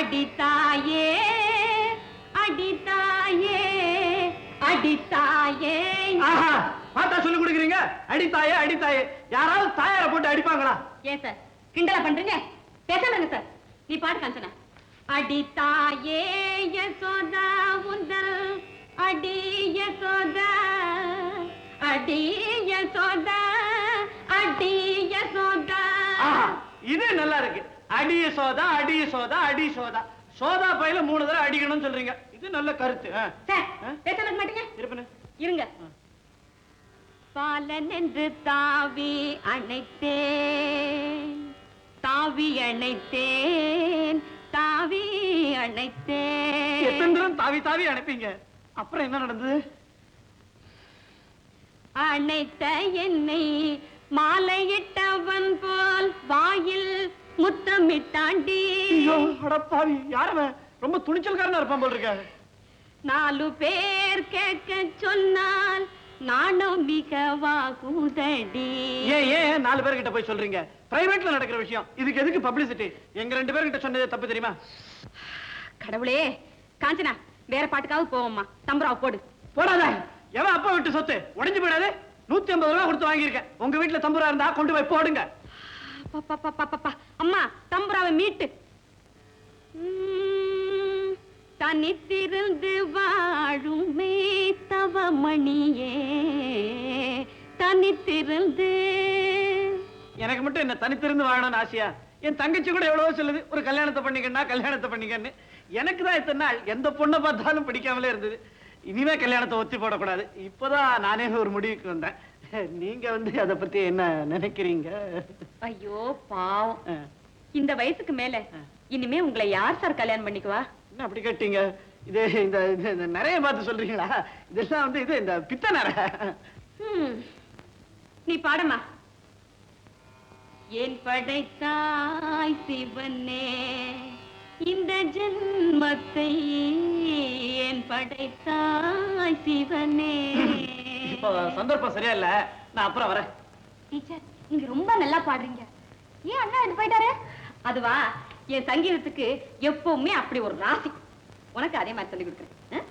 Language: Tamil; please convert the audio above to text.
அடித்தாயே அடித்தாயே அடித்தாயே. பாட்டா சொல்லி கொடுக்குறீங்க. அடித்தாயே அடித்தாயே. யாராவது தாயார போட்டு அடிப்பாங்களா? ஏன் சார் கிண்டலா பண்றீங்க? பேசாமங்க சார். நீ பாட்டு காஞ்சனா. அடித்தாயே யசோதா உந்தல் அடி யசோதா அடி யசோதா அடி யசோதா. இது நல்லா இருக்கு. அடி யசோதா அடி யசோதா அடி சோதா. சோதா பையில 3 தடவை அடிக்கணும்னு சொல்றீங்க. இது நல்ல கருத்து. பேசாம மாட்டீங்க? இருப்பேன். இருங்க. பாலன் என்று தாவி அணைத்தேன் தாவி அணைத்தேன் தாவி அணைத்தேன். எத்தனை தாவி தாவி அணைப்பீங்க? அப்புறம் என்ன நடந்தது? அணைத்த என்னை மாலையிட்டவன் போல் வாயில் முத்தமிட்டாண்டி. அடப்பாவி, யாரவன்? ரொம்ப துணிச்சல்காரனா இருப்பான் போல் இருக்க. 4 பேர் கேட்க சொன்னால் நானும் மிகவாகுதடி. ஏன் 4 பேர்கிட்ட போய் சொல்றீங்க? பிரைவேட்ல நடக்கிற விஷயம். இதுக்கு எதுக்கு பப்ளிசிட்டி? எங்க 2 பேர்கிட்ட சொன்னதே தப்பு தெரியுமா? கடவுளே. காஞ்சனா, வேற பாட்டுக்காவது போவோம்மா. தம்புராவை போடு. போடாத. எவன் அப்பா விட்டு சொத்து உடைஞ்சு போயிடாது. 150 ரூபாய் கொடுத்து வாங்கியிருக்கேன். உங்க வீட்டுல தம்புரா இருந்தா கொண்டு போய் போடுங்க. அம்மா, தம்புராவை மீட்டு. தனித்திருந்து வாழுமே தவமணியே தனித்திருந்து. எனக்கு மட்டும் என்ன தனித்திருந்து வாழணும்னு ஆசையா? என் தங்கச்சி கூட எவ்வளவோ சொல்லுது, ஒரு கல்யாணத்தை பண்ணிக்கன்னா கல்யாணத்தை பண்ணிக்கன்னு. எனக்கு தான் இத்தனை நாள் எந்த பொண்ணை பார்த்தாலும் பிடிக்காமலே இருந்தது. இனிமே கல்யாணத்தை ஒத்தி போடக்கூடாது. இப்பதான் நானே ஒரு முடிவுக்கு வந்தேன். நீங்க அதை பத்தி என்ன நினைக்கிறீங்க? ஐயோ பாவம். இந்த வயசுக்கு மேல இனிமே உங்களை யார் சார் கல்யாணம் பண்ணிக்குவா? என்ன அப்படி கேட்டீங்க? இது இந்த நிறைய பார்த்து சொல்றீங்களா? இதெல்லாம் இது இந்த பித்த நரை. நீ பாடமா. ஏன் படைத்தாய் சிவனே இந்த ஜென்மத்தை ஏன் படைத்தாய் சிவனே. இப்போ சந்தர்ப்பம் சரியா இல்ல, நான் அப்புறம் வரேன். டீச்சர், நீங்க ரொம்ப நல்லா பாடுறீங்க. ஏன் அண்ணா இது போயிட்டாரு? அதுவா, என் சங்கீதத்துக்கு எப்பவுமே அப்படி ஒரு ராசி. உனக்கு அதே மாதிரி சொல்லி கொடுக்குறேன்.